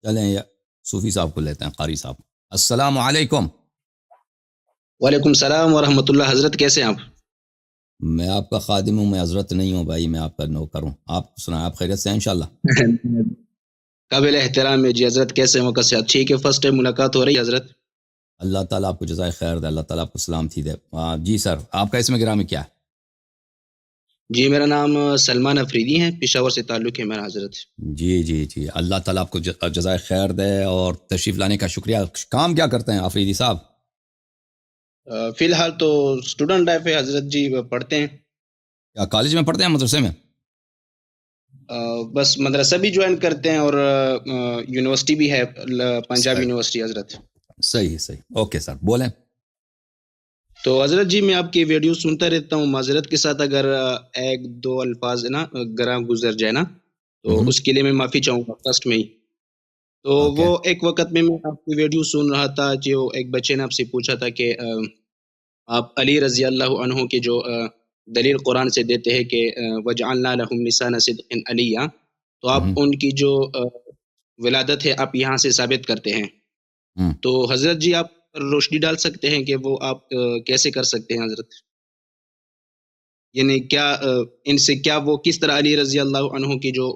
چلیں یہ صوفی صاحب کو لیتے ہیں، قاری صاحب. السلام علیکم. وعلیکم السلام ورحمۃ اللہ. حضرت کیسے ہیں آپ؟ میں آپ کا خادم ہوں، میں حضرت نہیں ہوں بھائی، میں آپ کا نوکر ہوں. آپ سنائیں، آپ خیریت سے ہیں انشاءاللہ؟ قابل احترام ہے جی. حضرت کیسے ہیں؟ وقت سے ٹھیک ہے، فرسٹ ٹائم ملاقات ہو رہی ہے حضرت. اللہ تعالیٰ آپ کو جزائے خیر دے، اللہ تعالیٰ آپ کو سلامتی دے. جی سر، آپ کا اسم گرامی کیا ہے؟ جی میرا نام سلمان افریدی ہے، پشاور سے تعلق ہے میرا حضرت. جی جی جی، اللہ تعالیٰ آپ کو جزائے خیر دے اور تشریف لانے کا شکریہ. کام کیا کرتے ہیں افریدی صاحب؟ فی الحال تو اسٹوڈنٹ لائف ہے حضرت جی، پڑھتے ہیں. کیا کالج میں پڑھتے ہیں، مدرسے میں؟ بس مدرسہ بھی جوائن کرتے ہیں اور یونیورسٹی بھی ہے، پنجاب صحیح یونیورسٹی حضرت. صحیح صحیح، اوکے سر بولیں. تو حضرت جی میں آپ کی ویڈیو سنتا رہتا ہوں، معذرت کے ساتھ اگر ایک دو الفاظ ہے نا گراں گزر جائے نا تو اس کے لیے میں معافی چاہوں گا فرسٹ میں ہی. تو اوکے. وہ ایک وقت میں آپ کی ویڈیو سن رہا تھا، جو ایک بچے نے آپ سے پوچھا تھا کہ آپ علی رضی اللہ عنہ کے جو دلیل قرآن سے دیتے ہیں کہ وجعلنا لہم لسان صدق علیہ، تو آپ ان کی جو ولادت ہے آپ یہاں سے ثابت کرتے ہیں. تو حضرت جی آپ روشنی ڈال سکتے ہیں کہ وہ آپ کیسے کر سکتے ہیں حضرت؟ یعنی کیا ان سے کیا وہ کس طرح علی رضی اللہ عنہ کی جو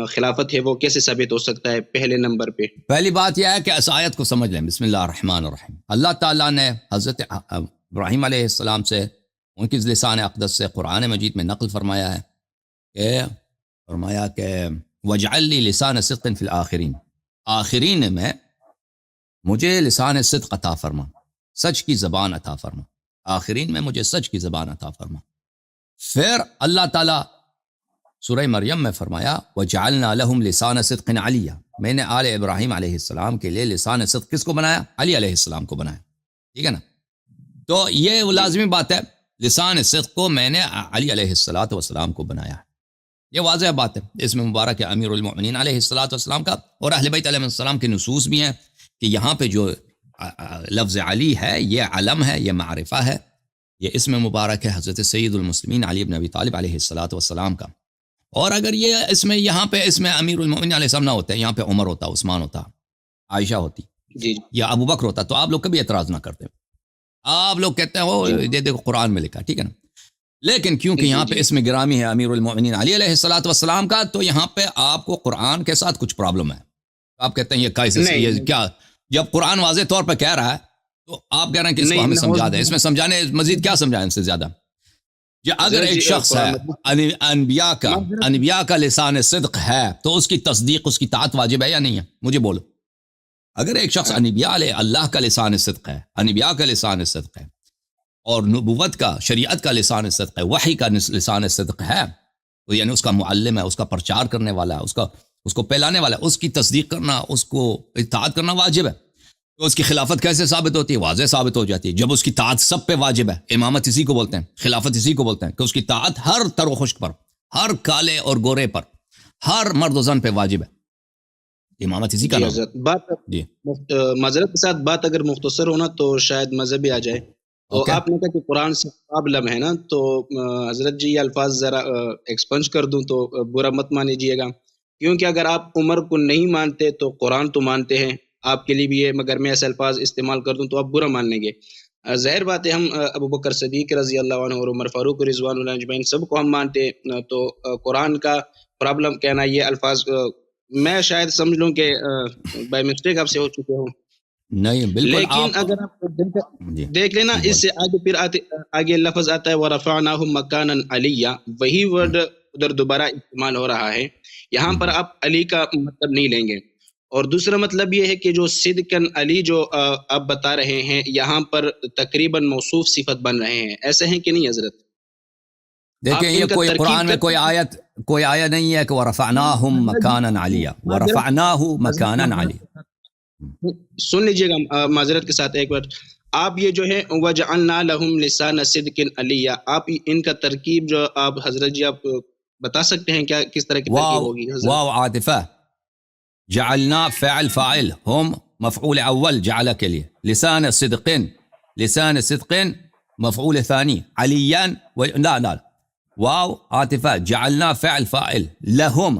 خلافت ہے وہ کیسے ثابت ہو سکتا ہے؟ پہلے نمبر پہ پہلی بات یہ ہے کہ اس آیت کو سمجھ لیں. بسم اللہ الرحمن الرحیم. اللہ تعالیٰ نے حضرت ابراہیم علیہ السلام سے ان کی لسان اقدس سے قرآن مجید میں نقل فرمایا ہے کہ وجعل لی لسان صدق فی الآخرین، آخرین میں مجھے لسان صدق عطا فرما، سچ کی زبان عطا فرما، آخرین میں مجھے سچ کی زبان عطا فرما. پھر اللہ تعالیٰ سورہ مریم میں فرمایا وجعلنا لہم لسان صدق علیہ، میں نے آل ابراہیم علیہ السلام کے لیے لسان صدق کس کو بنایا؟ علی علیہ السلام کو بنایا. ٹھیک ہے نا؟ تو یہ لازمی بات ہے، لسان صدق کو میں نے علی علیہ السلام کو بنایا. یہ واضح بات ہے. اس میں مبارک ہے امیر المؤمنین علیہ السلام کا، اور اہل بیت علیہ السلام کے نصوص بھی ہیں کہ یہاں پہ جو لفظ علی ہے یہ علم ہے، یہ معرفہ ہے، یہ اسم مبارک ہے حضرت سید المسلمین علی بن ابی طالب علیہ السلام کا. اور اگر یہ اس میں یہاں پہ اس میں امیر المؤمنین علیہ السلام نہ ہوتے، یہاں پہ عمر ہوتا، عثمان ہوتا، عائشہ ہوتی جی یا ابو بکر ہوتا، تو آپ لوگ کبھی اعتراض نہ کرتے. آپ لوگ کہتے ہیں وہ دیکھو قرآن میں لکھا، ٹھیک ہے نا. لیکن کیونکہ یہاں پہ اس میں گرامی ہے امیر المؤمنین علی علیہ السلام کا، تو یہاں پہ آپ کو قرآن کے ساتھ کچھ پرابلم ہے. آپ کہتے ہیں یہ کیسے، یہ کیا؟ جب قرآن واضح طور پہ کہہ رہا ہے تو آپ کہہ رہے ہیں کہ اس کو ہمیں سمجھا دیں. اس میں سمجھانے مزید کیا سمجھائیں ان سے زیادہ؟ اگر ایک شخص ہے انبیاء کا لسان صدق ہے تو اس کی تصدیق، اس کی طاعت واجب ہے یا نہیں ہے؟ مجھے بولو. اگر ایک شخص انبیاء علیہ اللہ کا لسان صدق ہے، انبیاء کا لسان صدق ہے، اور نبوت کا، شریعت کا لسان صدق ہے، وحی کا لسان صدق ہے، تو یعنی اس کا معلم ہے، اس کا پرچار کرنے والا ہے، اس کو پھیلانے والا ہے، اس کی تصدیق کرنا، اس کو اطاعت کرنا واجب ہے. تو اس کی خلافت کیسے ثابت ہوتی ہے؟ واضح ثابت ہو جاتی ہے جب اس کی طاعت سب پہ واجب ہے. امامت اسی کو بولتے ہیں، خلافت اسی کو بولتے ہیں کہ اس کی طاعت ہر تر و خشک پر، ہر کالے اور گورے پر، ہر مرد و زن پہ واجب ہے. امامت اسی کا نام ہے. بات جی معذرت کے ساتھ بات اگر مختصر ہونا تو شاید مذہبی آ جائے. تو آپ نے کہا کہ قرآن سے پرابلم ہے نا، تو حضرت جی یہ الفاظ ذرا ایکسپنج کر دوں تو برا مت مانیجیے گا، کیونکہ اگر آپ عمر کو نہیں مانتے تو قرآن تو مانتے ہیں، آپ کے لیے بھی ہے، مگر میں ایسے الفاظ استعمال کر دوں تو آپ برا مان لیں گے. ظاہر بات ہے، ہم ابو بکر صدیق رضی اللہ عنہ اور عمر فاروق رضوان اللہ اجمعین سب کو ہم مانتے. تو قرآن کا پرابلم کہنا، یہ الفاظ میں شاید سمجھ لوں کہ بائی مسٹیک آپ سے ہو چکے ہوں. نہیں بالکل. لیکن اگر آپ دیکھ لینا اس سے آگے پھر آگے لفظ آتا ہے وَرَفَعْنَاهُ مَكَانًا عَلِيًّا، وہی ورڈ ادھر دوبارہ استعمال ہو رہا ہے. یہاں پر آپ علی کا مطلب نہیں لیں گے. اور دوسرا مطلب یہ ہے کہ جو صدقاً علی جو آپ بتا رہے ہیں یہاں پر تقریباً موصوف صفت بن رہے ہیں، ایسے ہیں کہ نہیں حضرت؟ دیکھیں یہ کوئی قرآن میں کوئی آیت نہیں ہے کہ وَرَفَعْنَاهُمْ مَكَانًا عَلِيًّا، وَرَفَعْنَاهُ مَكَانًا عَلِيًّا. سن لیجئے گا معذرت کے ساتھ ایک بار. آپ یہ جو ہے وَجَعَلْنَا لَهُمْ لِسَانَ صِدْقٍ عَلِيًّا، آپ ان کا ترکیب جو آپ حضرت جی آپ بتا سکتے ہیں کیا کس طرح کی ترکیب ہوگی حضرت؟ واو عاطفہ، جعلنا فعل فاعل، ہم مفعول اول جعل کے لیے، لسان صدق مفعول ثانی، علیاً لا واو عاطفہ، جعلنا فعل فاعل، لہم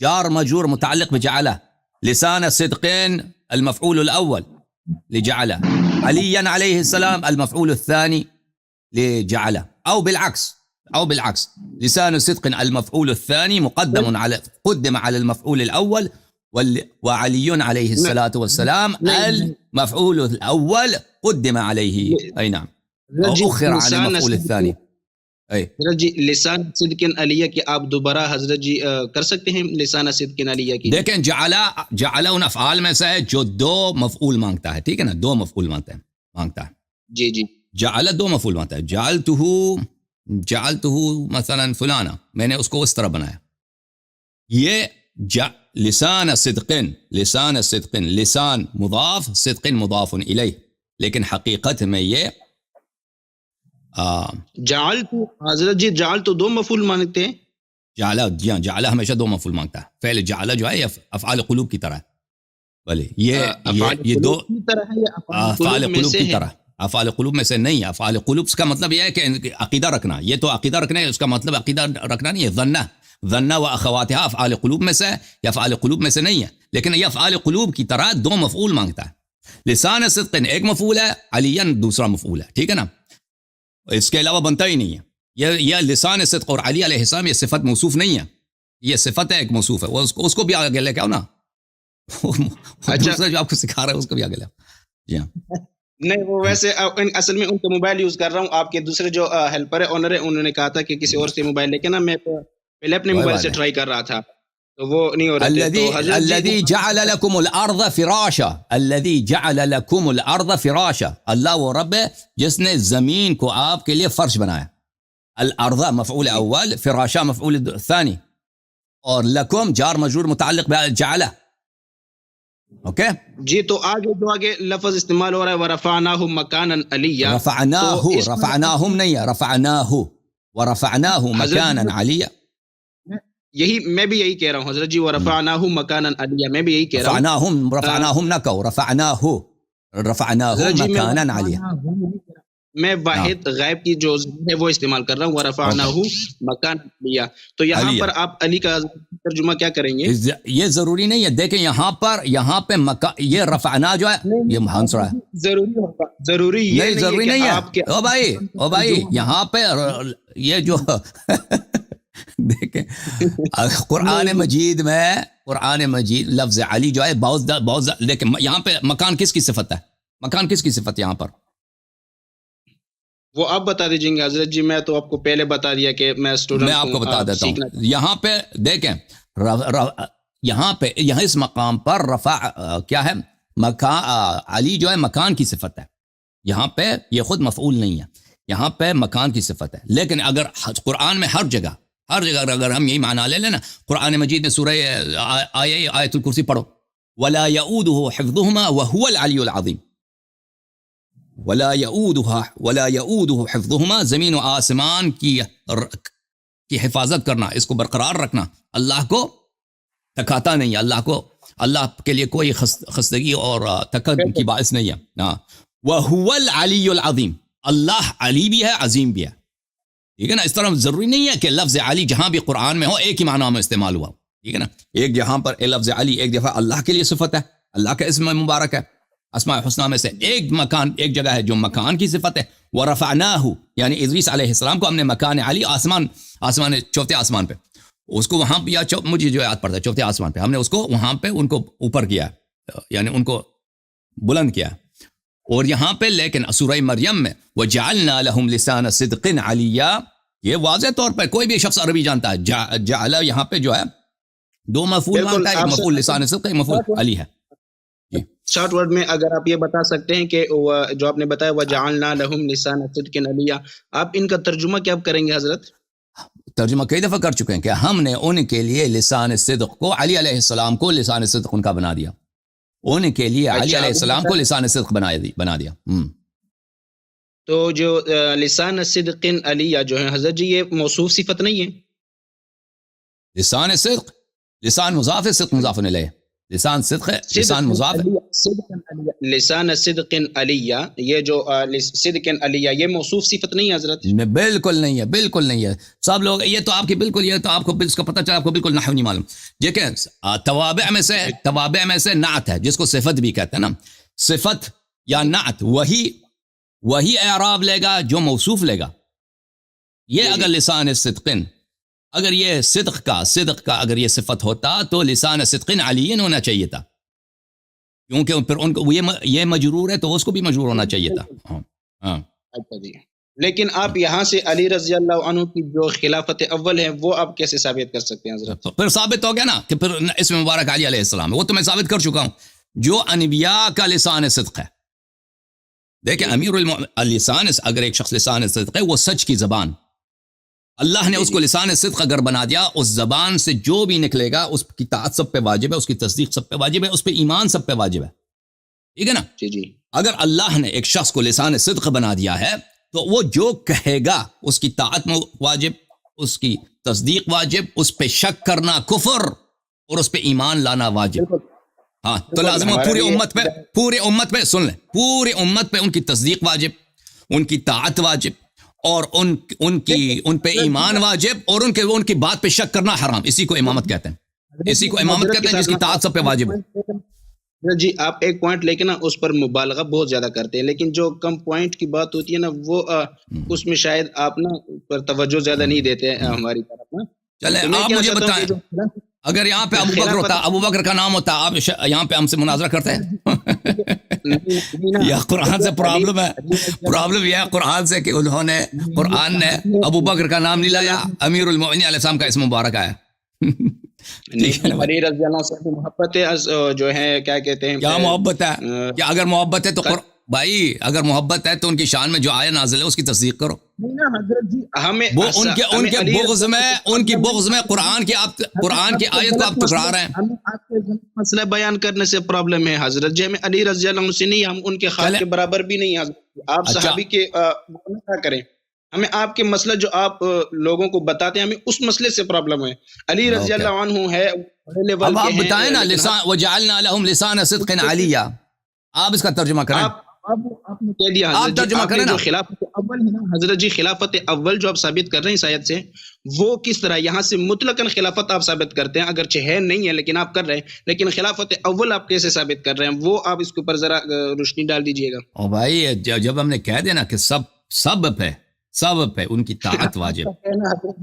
جار مجرور متعلق بجعلہ، لسان الصدق المفعول الأول لجعل، عليا عليه السلام المفعول الثاني لجعل، أو بالعكس لسان الصدق المفعول الثاني قدم على المفعول الأول، وعلي عليه الصلاة والسلام المفعول الأول قدم عليه، أي نعم، أو أخر على المفعول الثاني. حضرت جی لسان صدق علیہ کی آپ دوبارہ حضرت جی کر سکتے ہیں لسان صدق علیہ کی؟ دیکھیں جعل ان افعال میں سے ہے جو دو مفعول مانگتا ہے، ٹھیک ہے نا، دو مفعول مانگتا ہے. جی جی جعل دو مفعول مانگتا ہے. جعلتہ مثلا فلانا، میں نے اس کو اس طرح بنایا. یہ لسان صدق، لسان مضاف، صدق مضاف الیہ، لیکن حقیقت میں یہ جعلتو، حضرت جی جعلتو دو مفعول مانگتے ہیں. جعل ہمیشہ دو مفعول مانگتا ہے. فعل جعل جو ہے یہ افعال قلوب کی طرح ہے، بلے یہ دو افعال قلوب کی طرح، افعال قلوب میں سے نہیں. افعال قلوب کا مطلب یہ ہے کہ عقیدہ رکھنا، یہ تو عقیدہ رکھنا ہے، اس کا مطلب عقیدہ رکھنا نہیں ہے. ظنہ و اخواتها افعال قلوب میں سے ہے، یا افعال قلوب میں سے نہیں ہے، لیکن یہ افعال قلوب کی طرح دو مفعول مانگتا ہے. لسان صدق ایک مفعول ہے، علیاً دوسرا مفعول ہے، ٹھیک ہے نا، اس کے علاوہ بنتا ہی نہیں ہے. یہ لسان صدق اور علی علیہ السلام یہ صفت موصوف نہیں ہے، یہ صفت ہے، ایک موصوف ہے. اس کو بھی آگے لے کے آؤ نا، دوسرا جو آپ کو سکھا رہا ہے اس کو بھی آگے لے آؤ. جی ہاں، نہیں وہ ویسے اصل میں ان کا موبائل یوز کر رہا ہوں. آپ کے دوسرے جو ہیلپر ہے، آنر ہے، انہوں نے کہا تھا کہ کسی اور سے موبائل لے کے نا، میں پہلے اپنے موبائل سے ٹرائی کر رہا تھا تو وہ نہیں ہو رہا تھا. الذي جعل لكم الارض فراشا، الذي جعل لكم الارض فراشا، اللہ وہ رب ہے جس نے زمین کو آپ کے لیے فرش بنایا. الارض مفعول اول، فراشا مفعول ثانی، اور لکم جار مجرور متعلق بجعل. اوکے جی، تو آگے لفظ استعمال ہو رہا ہے ورفعناہ مکانا علیہ. رفعناہ نہیں ہے، ورفعناہ مکانا علیہ. یہی میں بھی یہی کہہ رہا ہوں حضرت جی، ورفعناہ مکانا علیہ، میں بھی یہی کہہ رہا ہوں. رفعناہم نہ کہو، رفعناہ مکانا علیہ. میں واحد غائب کی جو ہے وہ استعمال کر رہا ہوں، ورفعناہ مکانا علیہ. تو یہاں پر آپ علی کا ترجمہ کیا کریں گے؟ یہ ضروری نہیں ہے. دیکھیں یہاں پہ یہ رفعنا جو ہے یہ منصورہ ہے، ضروری نہیں ہے. او بھائی یہاں پہ یہ جو دیکھیں قرآن مجید لفظ علی جو ہے بہت لیکن یہاں پہ مکان کس کی صفت ہے یہاں پر؟ وہ آپ بتا دیجئیں گے حضرت جی. میں تو آپ کو پہلے بتا دیا کہ میں اسٹوڈنٹ، میں آپ کو بتا دیتا ہوں. یہاں پہ دیکھیں یہاں اس مقام پر رفع کیا ہے؟ علی جو ہے مکان کی صفت ہے. یہاں پہ یہ خود مفعول نہیں ہے، یہاں پہ مکان کی صفت ہے. لیکن اگر قرآن میں ہر جگہ اگر ہم یہی معنی لے لیں نا، قرآن مجید میں سورہ آیت الکرسی پڑھو، ولا يؤوده حفظهما وهو العلی العظیم. ولا يؤوده حفظهما، زمین و آسمان کی حفاظت کرنا، اس کو برقرار رکھنا اللہ کو تکاتا نہیں ہے. اللہ کے لیے کوئی خستگی اور تکبر کی باعث نہیں ہے. وهو العلی العظیم، اللہ علی بھی ہے، عظیم بھی ہے. ٹھیک ہے نا، اس طرح ضروری نہیں ہے کہ لفظ علی جہاں بھی قرآن میں ہو ایک ہی معنی میں استعمال ہوا. ٹھیک ہے نا، ایک جہاں پر لفظ علی ایک دفعہ اللہ کے لیے صفت ہے، اللہ کا اسم مبارک ہے، اسماء الحسنہ میں سے ایک جگہ ہے جو مکان کی صفت ہے. ورفعناہ یعنی ادریس علیہ السلام کو ہم نے مکان علی، آسمان چوتھے آسمان پہ، اس کو وہاں پہ، یا مجھے جو یاد پڑتا ہے چوتھے آسمان پہ، ہم نے اس کو وہاں پہ ان کو اوپر کیا، یعنی ان کو بلند کیا. اور یہاں پہ لیکن سورہ مریم میں وجعلنا لہم لسان صدق علیہ، یہ واضح طور پر کوئی بھی شخص عربی جانتا ہے. جعل یہاں پہ جو ہے دو مفعول مانگتا ہے، ایک مفعول لسان صدق، ایک مفعول علی ہے. شارٹ ورڈ میں اگر آپ یہ بتا سکتے ہیں کہ جو آپ نے بتایا وجعلنا لہم لسان صدق علیہ، آپ ان کا ترجمہ کیا کریں گے حضرت؟ ترجمہ کئی دفعہ کر چکے ہیں کہ ہم نے ان کے لیے لسان صدق کو، علی علیہ السلام کو لسان صدق ان کا بنا دیا. ان کے لیے علی علیہ السلام کو لسان صدق بنا دیا. تو جو لسان صدق علیہ جو ہے حضرت جی، یہ موصوف صفت نہیں ہے؟ لسان صدق، لسان مضاف ہے، صدق مضاف الیہ. لسان صدق ہے، لسان مضاف ہے. لسان صدق علیہ، یہ جو صدق علیہ یہ موصوف صفت نہیں ہے حضرت؟ بالکل نہیں ہے، بالکل نہیں ہے. سب لوگ یہ تو آپ کی بالکل، یہ تو آپ کو اس کا پتہ چلا، آپ کو بالکل نحو نہیں معلوم. دیکھیں توابع میں سے نعت ہے جس کو صفت بھی کہتے ہیں نا. صفت یا نعت وہی اعراب لے گا جو موصوف لے گا. یہ اگر لسان صدقن، اگر یہ صدق کا اگر یہ صفت ہوتا تو لسان صدقن علیین ہونا چاہیے تھا، کیونکہ پھر ان کو یہ مجرور ہے تو اس کو بھی مجرور ہونا چاہیے تھا. ہاں اچھا جی. لیکن آپ یہاں سے علی رضی اللہ عنہ کی جو خلافت اول ہے وہ آپ کیسے ثابت کر سکتے ہیں حضرت؟ پھر ثابت ہو گیا نا کہ پھر اس میں مبارک علی علیہ السلام ہے، وہ تو میں ثابت کر چکا ہوں. جو انبیاء کا لسان صدق ہے، دیکھیں امیر اللسان، اگر ایک شخص لسان صدق ہے وہ سچ کی زبان، اللہ نے اس کو لسان صدق اگر بنا دیا، اس زبان سے جو بھی نکلے گا اس کی طاعت سب پہ واجب ہے، اس کی تصدیق سب پہ واجب ہے، اس پہ ایمان سب پہ واجب ہے. ٹھیک ہے نا؟ جی. اگر اللہ نے ایک شخص کو لسان صدق بنا دیا ہے تو وہ جو کہے گا اس کی طاعت واجب، اس کی تصدیق واجب، اس پہ شک کرنا کفر اور اس پہ ایمان لانا واجب. ہاں تو لازم ہے پوری امت پہ سن لیں، پوری امت پہ ان کی تصدیق واجب، ان کی طاعت واجب، اور ان پہ ایمان واجب، اور ان کی بات پہ شک کرنا حرام. اسی کو امامت کہتے ہیں، اسی کو امامت کہتے ہیں جس کی طاعت سب پہ واجب ہے. جی آپ ایک پوائنٹ لیکن نا اس پر مبالغہ بہت زیادہ کرتے ہیں، لیکن جو کم پوائنٹ کی بات ہوتی ہے نا وہ اس میں شاید آپ نا پر توجہ زیادہ نہیں دیتے ہماری طرف نا. چلیں آپ مجھے بتائیں، اگر یہاں پہ ابو بکر ہوتا، ابو بکر کا نام ہوتا، آپ یہاں پہ ہم سے مناظرہ کرتے ہیں؟ یا قرآن سے پرابلم ہے، پرابلم یہ ہے قرآن سے کہ قرآن نے ابو بکر کا نام نہیں لایا، امیر المؤمنین علیہ السلام کا اسم مبارک آیا. علی رضی اللہ سے محبت ہے جو ہے، کیا کہتے ہیں، کیا محبت ہے؟ کہ اگر محبت ہے تو بھائی اگر محبت ہے تو ان کی شان میں جو آیا نازل ہے اس کی تصدیق کرو. ہمیں ان کے بغض میں قرآن کی آیت کو آپ ٹکرا رہے ہیں. ہمیں آپ کے مسئلہ بیان کرنے سے پرابلم ہے حضرت جی. ہمیں علی رضی اللہ عنہ سے نہیں، ہم ان کے خاک کے برابر بھی نہیں حضرت. آپ صحابی کے نہ کریں، ہمیں آپ کے مسئلہ جو آپ لوگوں کو بتاتے ہیں ہمیں اس مسئلے سے پرابلم ہے. علی رضی اللہ عنہ ہے. اب آپ بتائیں نا وَجَعَلْنَا لَهُمْ لِسَانَ صِدْقٍ عَلِيًّا، آپ اس کا ترجمہ کریں. آپ نے کہہ دیا حضرت جی، آپ نے جو خلافت اول ہے نا حضرت جی، خلافت اول جو آپ ثابت کر رہے ہیں اس آیت سے، وہ کس طرح یہاں سے مطلقاً خلافت آپ ثابت کرتے ہیں، اگرچہ ہے نہیں ہے لیکن آپ کر رہے ہیں، لیکن خلافت اول آپ کیسے ثابت کر رہے ہیں وہ آپ اس کے اوپر ذرا روشنی ڈال دیجئے گا. او بھائی جب ہم نے کہہ دیا نا کہ سب پہ ان کی طاعت واجب،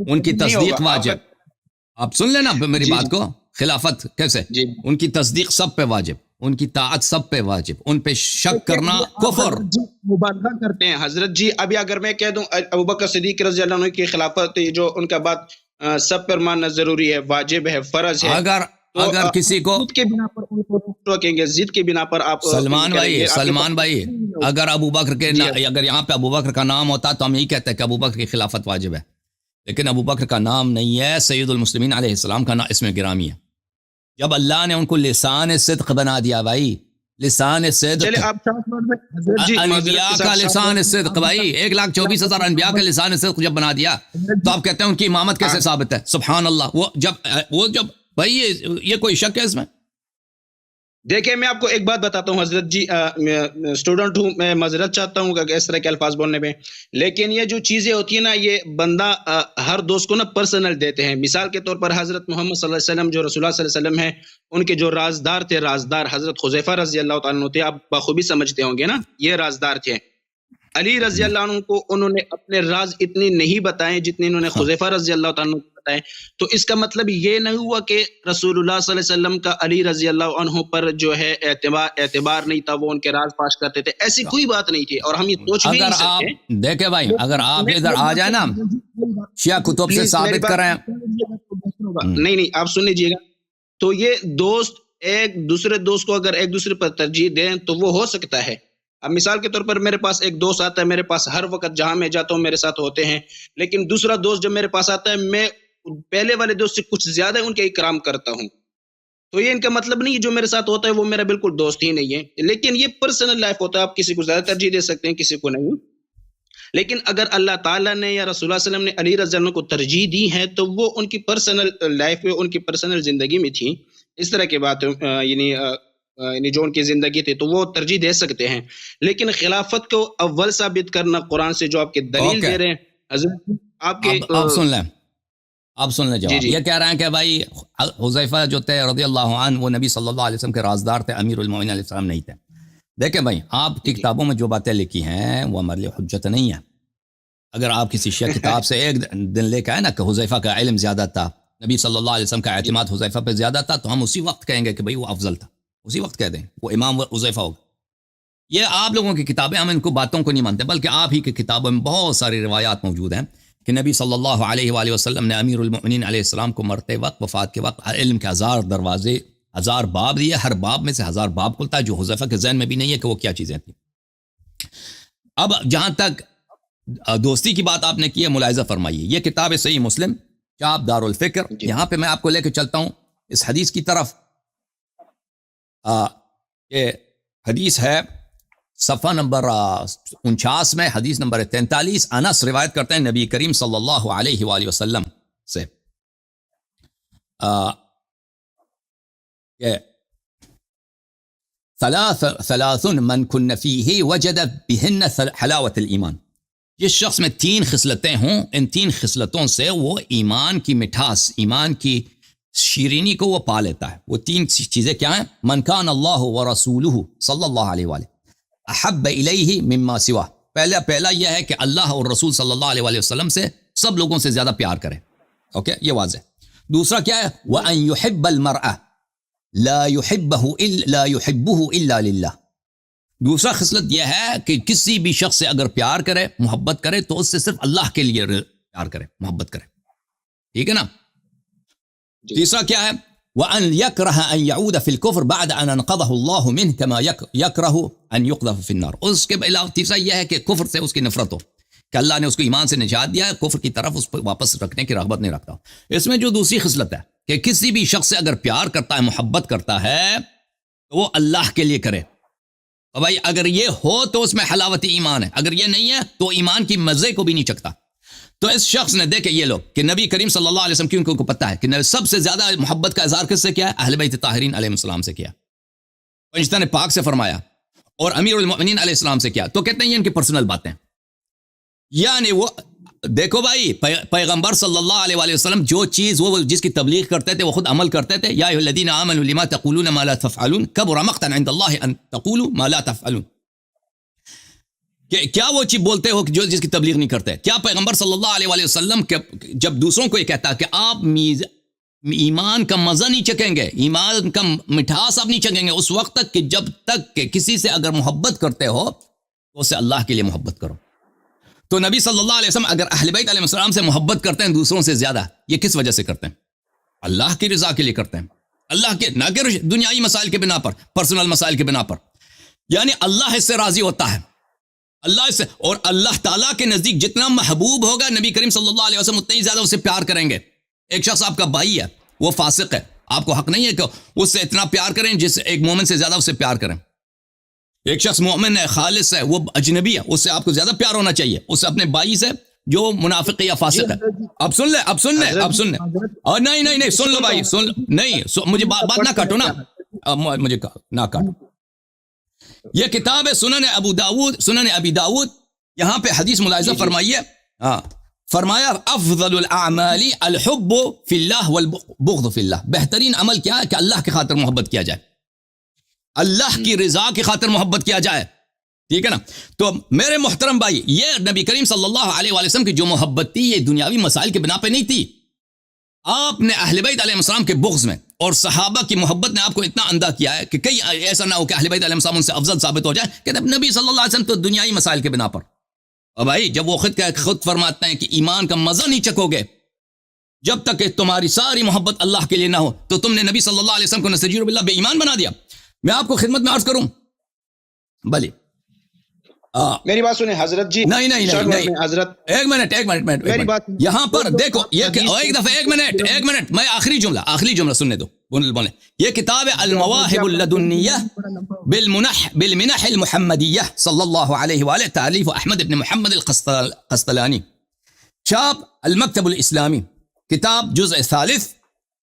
ان کی تصدیق واجب. آپ سن لینا میری بات کو، خلافت کیسے ان کی تصدیق سب پہ واجب، ان کی طاعت سب پہ واجب، ان پہ شک کرنا کفر. مبالغہ کرتے ہیں حضرت جی. ابھی اگر میں کہہ دوں ابوبکر صدیق رضی اللہ عنہ کی خلافت جو ان کا بات سب پر ماننا ضروری ہے، واجب ہے، فرض ہے، اگر کسی کو ضد کے بنا پر ان کو روکیں گے، ضد کے بنا پر آپ سلمان بھائی اگر اگر یہاں پہ ابوبکر کا نام ہوتا تو ہم یہی کہتے ہیں کہ ابوبکر کی خلافت واجب ہے، لیکن ابوبکر کا نام نہیں ہے، سید المسلمین علیہ السلام کا نام اسم گرامی ہے. جب اللہ نے ان کو لسان صدق بنا دیا بھائی، لسان صدق، انبیاء کا لسان صدق بھائی، 1,24,000 انبیاء کا لسان صدق جب بنا دیا تو آپ کہتے ہیں ان کی امامت کیسے ثابت ہے؟ سبحان اللہ. وہ جب بھائی یہ کوئی شک ہے اس میں؟ دیکھیں میں آپ کو ایک بات بتاتا ہوں حضرت جی، اسٹوڈنٹ ہوں، میں معذرت چاہتا ہوں کہ اس طرح کے الفاظ بولنے میں، لیکن یہ جو چیزیں ہوتی ہیں نا یہ بندہ ہر دوست کو نا پرسنل دیتے ہیں. مثال کے طور پر حضرت محمد صلی اللہ علیہ وسلم جو رسول اللہ صلی اللہ علیہ وسلم ہیں، ان کے جو رازدار تھے، رازدار حضرت حذیفہ رضی اللہ تعالیٰ عنہ تھے، آپ بخوبی سمجھتے ہوں گے نا، یہ رازدار تھے. علی رضی اللہ عنہ کو انہوں نے اپنے راز اتنے نہیں بتائے جتنے انہوں نے حذیفہ رضی اللہ تعالیٰ عنہ کو بتائے. تو اس کا مطلب یہ نہ ہوا کہ رسول اللہ صلی اللہ علیہ وسلم کا علی رضی اللہ عنہ پر جو ہے اعتبار نہیں تھا، وہ ان کے راز فاش کرتے تھے، ایسی کوئی بات نہیں تھی. اور ہم یہ سوچ بھی نہیں سکتے. دیکھیں بھائی اگر آپ ادھر آ جائیں نا شیعہ کتب سے ثابت کریں. نہیں آپ سن لیجیے گا. تو یہ دوست ایک دوسرے دوست کو اگر ایک دوسرے پر ترجیح دیں تو وہ ہو سکتا ہے. اب مثال کے طور پر میرے پاس ایک دوست آتا ہے، میرے پاس ہر وقت جہاں میں جاتا ہوں میرے ساتھ ہوتے ہیں، لیکن دوسرا دوست جب میرے پاس آتا ہے میں پہلے والے دوست سے کچھ زیادہ ان کے اکرام کرتا ہوں. تو یہ ان کا مطلب نہیں جو میرے ساتھ ہوتا ہے وہ میرا بالکل دوست ہی نہیں ہے، لیکن یہ پرسنل لائف ہوتا ہے. آپ کسی کو زیادہ ترجیح دے سکتے ہیں، کسی کو نہیں. لیکن اگر اللہ تعالیٰ نے یا رسول اللہ صلی اللہ علیہ وسلم نے علی رضی اللہ عنہ کو ترجیح دی ہے تو وہ ان کی پرسنل لائف میں، ان کی پرسنل زندگی میں تھی. اس طرح کی بات یعنی جو ان کی زندگی تھی تو وہ ترجیح دے سکتے ہیں، لیکن خلافت کو اول ثابت کرنا قرآن سے جو آپ کے دلیل دے رہے ہیں حضرت آپ کے آپ سن لیں، آپ سن لیں جواب. جی یہ کہہ رہے ہیں کہ بھائی حذیفہ جو تھے رضی اللہ عنہ وہ نبی صلی اللہ علیہ وسلم کے رازدار تھے، امیر المومنین علیہ السلام نہیں تھے. دیکھیں بھائی آپ کی کتابوں میں جو باتیں لکھی ہیں وہ ہمارے لیے حجت نہیں ہے. اگر آپ کسی شیعہ کتاب سے ایک دن لے کے آئے نا کہ حذیفہ کا علم زیادہ تھا، نبی صلی اللہ علیہ وسلم کا اعتماد حذیفہ پہ زیادہ تھا، تو ہم اسی وقت کہیں گے کہ بھئی وہ افضل تھا، اسی وقت کہہ دیں وہ امام حذیفہ ہوگا. یہ آپ لوگوں کی کتابیں، ہم ان کو باتوں کو نہیں مانتے، بلکہ آپ ہی کی کتابوں میں بہت ساری روایات موجود ہیں کہ نبی صلی اللہ علیہ وآلہ وسلم نے امیر المؤمنین علیہ السلام کو مرتے وقت، وفات کے وقت علم کے 1000 دروازے، 1000 باب دیے، ہر باب میں سے 1000 باب کھلتا ہے، جو حذیفہ کے ذہن میں بھی نہیں ہے کہ وہ کیا چیزیں تھیں. اب جہاں تک دوستی کی بات آپ نے کی ہے، ملاحظہ فرمائیے، یہ کتاب صحیح مسلم چاپ دار الفکر، یہاں پہ میں آپ کو لے کے چلتا ہوں اس حدیث کی طرف. یہ حدیث ہے صفحہ نمبر 49 میں، حدیث نمبر 43. انس روایت کرتے ہیں نبی کریم صلی اللہ علیہ وآلہ وسلم سے کہ ثلاث من کن فیہ وجد بہن حلاوت الایمان. جس شخص میں 3 خصلتیں ہوں، ان 3 خصلتوں سے وہ ایمان کی مٹھاس، ایمان کی شیرینی کو وہ پا لیتا ہے. وہ 3 چیزیں کیا ہیں؟ من کان اللہ ورسولہ صلی اللہ علیہ وآلہ احب الیہ مما سوا. پہلا یہ ہے کہ اللہ اور رسول صلی اللہ علیہ وآلہ وسلم سے سب لوگوں سے زیادہ پیار کرے. اوکے، یہ واضح. دوسرا کیا ہے؟ وَأَن يُحِبَّ الْمَرْأَ لَا يُحِبُّهُ إِلَّا لِلَّهِ. دوسرا خصلت یہ ہے کہ کسی بھی شخص سے اگر پیار کرے، محبت کرے، تو اس سے صرف اللہ کے لیے پیار کرے، محبت کرے. ٹھیک ہے نا؟ تیسرا کیا ہے؟ وَأَن يَكْرَهَ أَن يَعُودَ فِي الْكُفْرِ بَعْدَ أَن أَنْقَذَهُ اللَّهُ مِنْهُ كَمَا يَكْرَهُ أَن يُقْذَفَ فِي النَّارِ. اس کے علاوہ تیسرا یہ ہے کہ کفر سے اس کی نفرت ہو، کہ اللہ نے اس کو ایمان سے نجات دیا ہے، کفر کی طرف اس کو واپس رکھنے کی رغبت نہیں رکھتا. اس میں جو دوسری خصلت ہے کہ کسی بھی شخص سے اگر پیار کرتا ہے، محبت کرتا ہے، تو وہ اللہ کے لیے کرے. اور بھائی اگر یہ ہو تو اس میں حلاوت ایمان ہے، اگر یہ نہیں ہے تو ایمان کی مزے کو بھی نہیں چکتا. تو اس شخص نے دیکھے یہ لوگ کہ نبی کریم صلی اللہ علیہ وسلم کیوں کو پتہ ہے کہ سب سے زیادہ محبت کا اظہار کس سے کیا ہے؟ اہل بیت طاہرین علیہ السلام سے کیا، فرشتہ نے پاک سے فرمایا، اور امیر المؤمنین علیہ السلام سے کیا. تو کہتے ہیں یہ ان کی پرسنل باتیں. یعنی وہ دیکھو بھائی پیغمبر صلی اللہ علیہ وآلہ وسلم جو چیز وہ جس کی تبلیغ کرتے تھے وہ خود عمل کرتے تھے. یا ایھا الذین آمنوا لما تقولون ما لا تفعلون کبر مقتا عند اللہ ان تقولوا ما لا تفعلون. کہ کیا وہ چیز بولتے ہو جو جس کی تبلیغ نہیں کرتے؟ کیا پیغمبر صلی اللہ علیہ وآلہ وسلم جب دوسروں کو یہ کہتا کہ آپ ایمان کا مزہ نہیں چکیں گے، ایمان کا مٹھاس آپ نہیں چکیں گے اس وقت تک کہ جب تک کہ کسی سے اگر محبت کرتے ہو تو اسے اللہ کے لیے محبت کرو. تو نبی صلی اللہ علیہ وسلم اگر اہل بیت علیہ السلام سے محبت کرتے ہیں دوسروں سے زیادہ، یہ کس وجہ سے کرتے ہیں؟ اللہ کی رضا کے لیے کرتے ہیں، اللہ کے، نہ کہ دنیائی مسائل کے بنا پر، پرسنل مسائل کے بنا پر. یعنی اللہ اس سے راضی ہوتا ہے، اللہ اس سے، اور اللہ تعالیٰ کے نزدیک جتنا محبوب ہوگا نبی کریم صلی اللہ علیہ وسلم اتنا ہی زیادہ اسے پیار کریں گے. ایک شخص آپ کا بھائی ہے، وہ فاسق ہے، آپ کو حق نہیں ہے کہ اس سے اتنا پیار کریں جس سے ایک مومن سے زیادہ اس سے پیار کریں. ایک شخص مومن ہے، خالص ہے، وہ اجنبی ہے، اس سے آپ کو زیادہ پیار ہونا چاہیے اس سے اپنے بھائی سے جو منافق یا فاسق ہے. اب سن لیں، اب سن لیں، اب سن لیں. اور نہیں سن لو بھائی، سن نہیں، مجھے بات نہ کاٹو نا، مجھے نہ کاٹو. یہ کتاب ہے سنن ابی داود. یہاں پہ حدیث ملاحظہ فرمائیے. فرمایا افضل الاعمال الحب فی اللہ والبغض فی اللہ. بہترین عمل کیا ہے؟ کہ اللہ کی خاطر محبت کیا جائے، اللہ کی رضا کی خاطر محبت کیا جائے. ٹھیک ہے نا؟ تو میرے محترم بھائی، یہ نبی کریم صلی اللہ علیہ وآلہ وسلم کی جو محبت تھی یہ دنیاوی مسائل کے بنا پہ نہیں تھی. آپ نے اہل بیت علیہ السلام کے بغض میں اور صحابہ کی محبت نے آپ کو اتنا اندھا کیا ہے کہ کئی ایسا نہ ہو کہ اہل بیت علیہ السلام ان سے افضل ثابت ہو جائے کہ نبی صلی اللہ علیہ وسلم تو دنیائی مسائل کے بنا پر. اور بھائی جب وہ خود فرماتے ہیں کہ ایمان کا مزہ نہیں چکو گے جب تک کہ تمہاری ساری محبت اللہ کے لیے نہ ہو، تو تم نے نبی صلی اللہ علیہ وسلم کو نستجیر باللہ بے ایمان بنا دیا. میں آپ کو خدمت میں عرض کروں، بلی میری بات سنیں حضرت جی. نہیں حضرت ایک منٹ میری بات یہاں پر دیکھو، یہ ایک دفعہ ایک منٹ میں آخری جملہ سننے دو بولیں. یہ کتاب المواہب اللدنیہ بالمنح المحمدیہ صلی اللہ علیہ وآلہ، تالیف احمد بن محمد القسطلانی، چاپ المکتب الاسلامی، کتاب جزء ثالث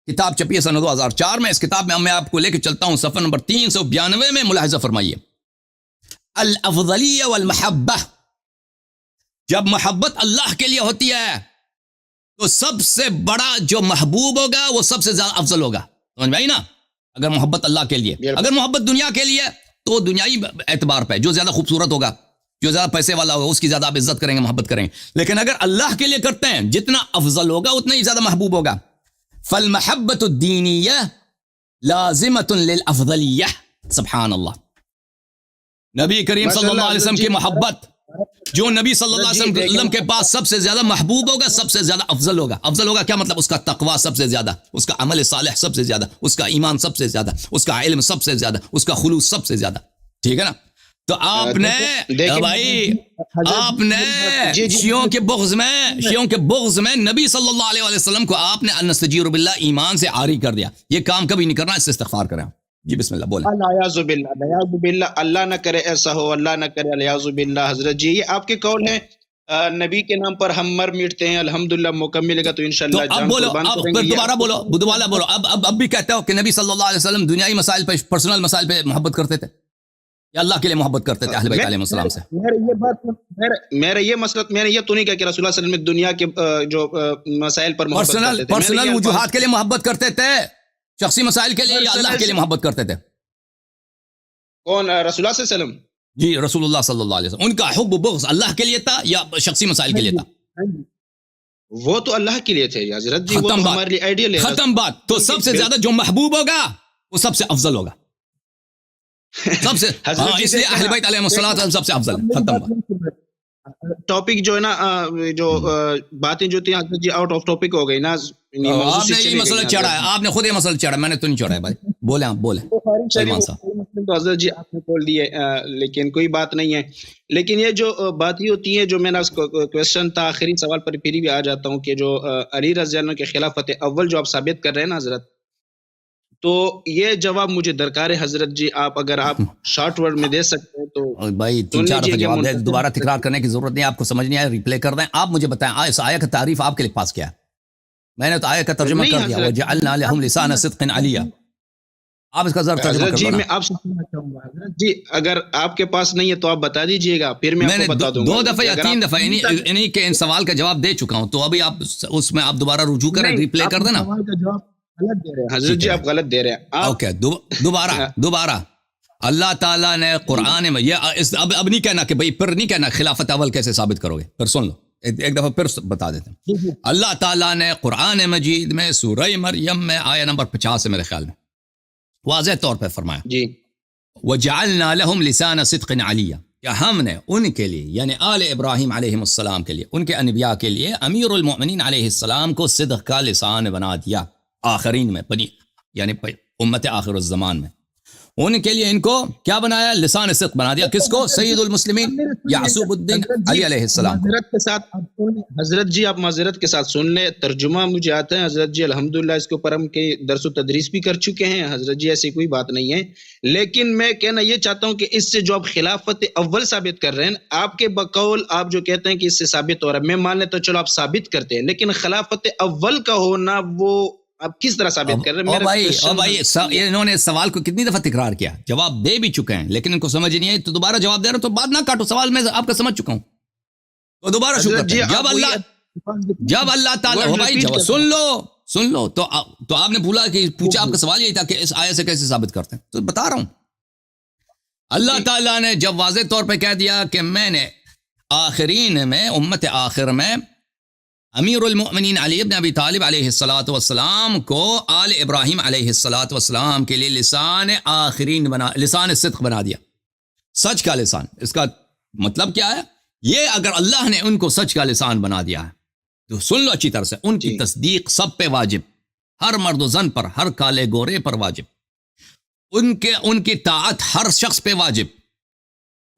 کتاب چھپی ہے سن 2004 میں. اس کتاب میں آپ کو لے کے چلتا ہوں صفحہ نمبر 392 میں. ملاحظہ فرمائیے, الافضلیہ والمحبہ, جب محبت اللہ کے لیے ہوتی ہے تو سب سے بڑا جو محبوب ہوگا وہ سب سے زیادہ افضل ہوگا. سمجھ میں آئی نا؟ اگر محبت اللہ کے لیے, اگر محبت دنیا کے لیے تو دنیائی اعتبار پہ جو زیادہ خوبصورت ہوگا, جو زیادہ پیسے والا ہوگا, اس کی زیادہ آپ عزت کریں گے, محبت کریں گے. لیکن اگر اللہ کے لیے کرتے ہیں, جتنا افضل ہوگا اتنا ہی زیادہ محبوب ہوگا. فالمحبت الدینیہ لازمۃ للافضلیہ. سبحان اللہ. نبی کریم صلی اللہ علیہ وسلم کی محبت, جو نبی صلی اللہ علیہ وسلم کے پاس سب سے زیادہ محبوب ہوگا, سب سے زیادہ افضل ہوگا. افضل ہوگا کیا مطلب؟ اس کا تقوی سب سے زیادہ, اس کا عمل صالح سب سے زیادہ, اس کا ایمان سب سے زیادہ, اس کا علم سب سے زیادہ, اس کا خلوص سب سے زیادہ. ٹھیک ہے نا؟ تو آپ نے بھائی, آپ نے شیعوں کے بغض میں نبی صلی اللہ علیہ وسلم کو آپ نے نستجیر باللہ ایمان سے عاری کر دیا. یہ کام کبھی نہیں کرنا, اس سے استغفار کریں. جی بسم اللہ بولیں. الیاذ باللہ, اللہ نہ کرے ایسا ہو, اللہ نہ کرے, الیاذ باللہ. حضرت جی یہ آپ کے قول ہیں, نبی کے نام پر ہم مر مٹتے ہیں, الحمدللہ موقع ملے گا تو انشاءاللہ جان قربان کریں گے. دوبارہ بولو. اب بھی کہتے ہو کہ نبی صلی اللہ علیہ وسلم دنیائی مسائل پہ, پرسنل مسائل پہ محبت کرتے تھے یا اللہ کے لیے محبت کرتے تھے اہل بیت علیہ السلام سے؟ میرا یہ مسئلہ, میں نے یہ تو نہیں کہا کہ رسول اللہ صلی اللہ علیہ وسلم دنیا کے جو مسائل پر محبت کرتے تھے, پرسنل وجوہات کے لیے محبت کرتے تھے, شخصی مسائل کے لیے یا اللہ کے لیے محبت کرتے تھے؟ کون؟ رسول اللہ صلی اللہ علیہ وسلم. جی رسول اللہ صلی اللہ علیہ وسلم, ان کا حب و بغض اللہ کے لیے تھا یا شخصی مسائل کے لیے تھا؟ وہ تو اللہ کے لیے تھے حضرت جی, وہ تو ہمارے لیے آئیڈیل ہے. ختم بات. تو سب سے زیادہ جو محبوب ہوگا وہ سب سے افضل ہوگا, سب سے, اس لیے اہل بیت علیہ السلام سب سے افضل. ختم بات. ٹاپک جو ہے نا, جو باتیں جو تھیں جی آؤٹ آف ٹاپک ہو گئی نا. آپ نے یہ مسئلہ چڑھا ہے, آپ نے خود یہ مسئلہ چڑھا, میں نے تو نہیں چڑھا ہے بھائی. بولیں آپ, بولیں سلمان صاحب. تو حضرت جی آپ نے بول دیے, لیکن کوئی بات نہیں ہے. لیکن یہ جو باتیں ہوتی ہیں, جو میں نے کوشچن تھا, آخری سوال پر پھر بھی آ جاتا ہوں کہ جو علی رضی اللہ عنہ کے خلافت اول جو آپ ثابت کر رہے ہیں نا حضرت, تو یہ جواب مجھے درکار ہے حضرت جی. آپ اگر آپ شارٹ ورڈ میں دے سکتے ہیں تو بھائی 3-4 دفعہ جواب دے, دوبارہ تکرار کرنے کی ضرورت نہیں, آپ کو سمجھ نہیں آیا ریپلے کر دیں. آپ مجھے بتائیں اس آیت کا تعریف آپ کے لیے پاس کیا ہے؟ میں نے تو آیت کا ترجمہ کر دیا, وجعلنا لهم لسان صدق علیہ. آپ اس کا ذرا ترجمہ کر دو. جی میں آپ سے پوچھنا چاہوں گا حضرت جی, اگر آپ کے پاس نہیں ہے تو آپ بتا دیجئے گا, پھر میں آپ کو بتا دوں گا. 2 دفعہ یا 3 دفعہ انہی کے ان سوال کا جواب دے چکا ہوں, تو ابھی آپ اس میں آپ دوبارہ رجوع کریں, ریپلے کر دینا. غلط دے رہے ہیں حضرت جی, آپ غلط دے رہے ہیں. اوکے, دوبارہ اللہ تعالیٰ نے قرآن میں یہ اب نہیں کہنا کہ بھئی پھر نہیں کہنا خلافت اول کیسے ثابت کرو گے, پھر سن لو ایک دفعہ پھر بتا دیتے ہیں. اللہ تعالیٰ نے قرآن مجید میں سورہ مریم میں آیہ نمبر 50 سے میرے خیال میں واضح طور پہ فرمایا جی, وَجَعَلْنَا لَهُمْ لِسَانَ صِدْقٍ عَلِيًّا, کہ ہم نے ان کے لیے یعنی آل ابراہیم علیہ السلام کے لیے, ان کے انبیاء کے لیے امیر المؤمنین علیہ السلام کو صدق کا لسان بنا دیا. آخرین میں یعنی امت آخر الزمان میں ان کے لیے ان کو کیا بنایا؟ لسان صدق بنا دیا. کس کو؟ سید المسلمین یعقوب الدین علی علیہ السلام. معذرت کے ساتھ حضرت جی, آپ معذرت کے ساتھ سن لیں, ترجمہ مجھے آتا ہے حضرت جی, الحمدللہ اس کے اوپر ہم کے درس و تدریس بھی کر چکے ہیں حضرت جی, ایسی کوئی بات نہیں ہے. لیکن میں کہنا یہ چاہتا ہوں کہ اس سے جو آپ خلافت اول ثابت کر رہے ہیں, آپ کے بقول آپ جو کہتے ہیں کہ اس سے ثابت ہو رہا ہے, میں مان لیتا ہوں چلو آپ ثابت کرتے ہیں, لیکن خلافت اول کا ہونا وہ آپ کس طرح ثابت کر رہے ہیں؟ بھائی انہوں نے سوال کو کتنی دفعہ تکرار کیا, جواب دے بھی چکے ہیں, لیکن ان کو سمجھ نہیں ہے, تو دوبارہ جواب دے رہا ہوں, تو بات نہ کاٹو, سوال میں آپ کا سمجھ چکا ہوں, تو دوبارہ شکر. جب اللہ تعالیٰ بھائی سن لو تو آپ نے بولا کہ پوچھا, آپ کا سوال یہی تھا کہ اس آیت سے کیسے ثابت کرتے ہیں, تو بتا رہا ہوں. اللہ تعالیٰ نے جب واضح طور پہ کہہ دیا کہ میں نے آخرین میں, امت آخر میں امیر المؤمنین علی ابن ابی طالب علیہ السلام کو آل ابراہیم علیہ السلام کے لیے لسان آخرین لسان صدق بنا دیا, سچ کا لسان. اس کا مطلب کیا ہے؟ یہ اگر اللہ نے ان کو سچ کا لسان بنا دیا ہے تو سن لو اچھی طرح سے, ان کی تصدیق سب پہ واجب, ہر مرد و زن پر, ہر کالے گورے پر واجب. ان کی طاعت ہر شخص پہ واجب,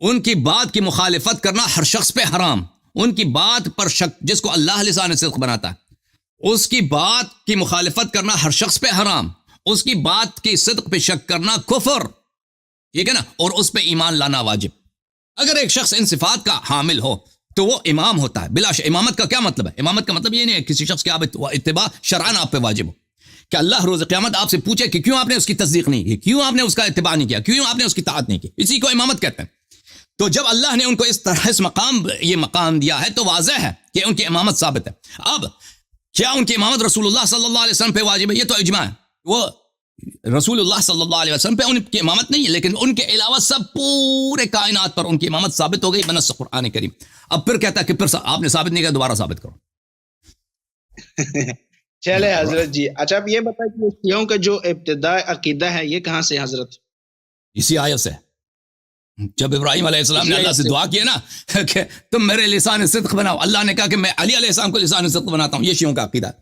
ان کی بات کی مخالفت کرنا ہر شخص پہ حرام. ان کی بات پر شک, جس کو اللہ لسان صدق بناتا ہے اس کی بات کی مخالفت کرنا ہر شخص پہ حرام, اس کی بات کی صدق پہ شک کرنا کفر, ٹھیک ہے نا, اور اس پہ ایمان لانا واجب. اگر ایک شخص ان صفات کا حامل ہو تو وہ امام ہوتا ہے بلا شک. امامت کا کیا مطلب ہے؟ امامت کا مطلب یہ نہیں ہے کسی شخص کے اتباع شرعاً آپ پہ واجب ہو. کہ اللہ روز قیامت آپ سے پوچھے کہ کیوں آپ نے اس کی تصدیق نہیں کی, کیوں آپ نے اس کا اتباع نہیں کیا, کیوں آپ نے اس کی اطاعت نہیں کی. اسی کو امامت کہتے ہیں. تو جب اللہ نے ان کو اس طرح اس یہ مقام دیا ہے تو واضح ہے کہ ان کی امامت ثابت ہے. اب کیا ان کی امامت رسول اللہ صلی اللہ علیہ وسلم پہ واجب ہے؟ یہ تو اجماع ہے. وہ رسول اللہ صلی اللہ علیہ وسلم پہ ان کی امامت نہیں ہے, لیکن ان کے علاوہ سب پورے کائنات پر ان کی امامت ثابت ہو گئی بنص قرآن کریم. اب پھر کہتا ہے کہ پھر آپ نے ثابت نہیں کیا, دوبارہ ثابت کرو. چلے حضرت جی. اچھا اب یہ بتائیں کہ شیعوں کا جو ابتدائی عقیدہ ہے یہ کہاں سے حضرت؟ اسی آیت سے. جب ابراہیم علیہ السلام نے اللہ سے دعا کیا نا کہ تم میرے لسان صدق بناؤ, اللہ نے کہا کہ میں علی علیہ السلام کو لسان صدق بناتا ہوں. یہ شیعوں کا عقیدہ ہے.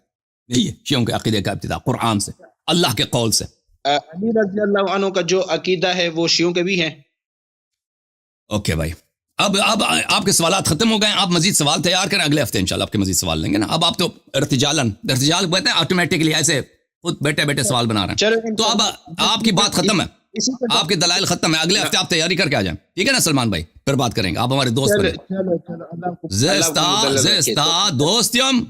یہ شیعوں کے عقیدے کا ابتدا قرآن سے, اللہ کے قول سے. علی رضی اللہ عنہ کا جو عقیدہ ہے وہ شیعوں کے بھی ہے. اوکے بھائی, اب آپ کے سوالات ختم ہو گئے. آپ مزید سوال تیار کریں, اگلے ہفتے انشاءاللہ آپ کے مزید سوال لیں گے نا. اب آپ تو ارتجال کہتے ہیں آٹومیٹکلی, ایسے خود بیٹھے بیٹھے سوال بنا رہے ہیں. تو اب آپ کی بات ختم ہے, آپ کے دلائل ختم ہے. اگلے ہفتے آپ تیاری کر کے آ جائیں, ٹھیک ہے نا سلمان بھائی؟ پھر بات کریں گے. آپ ہمارے دوست بنے. دوستیم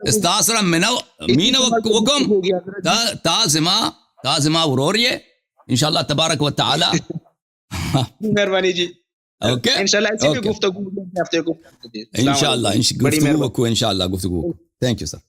استاسرا مین وکم تازما وروریے انشاءاللہ تبارک و تعالی. مہربانی جی. اوکے انشاءاللہ ایسی بھی گفتگو ہفتے کو انشاءاللہ گفتگو. Thank you sir.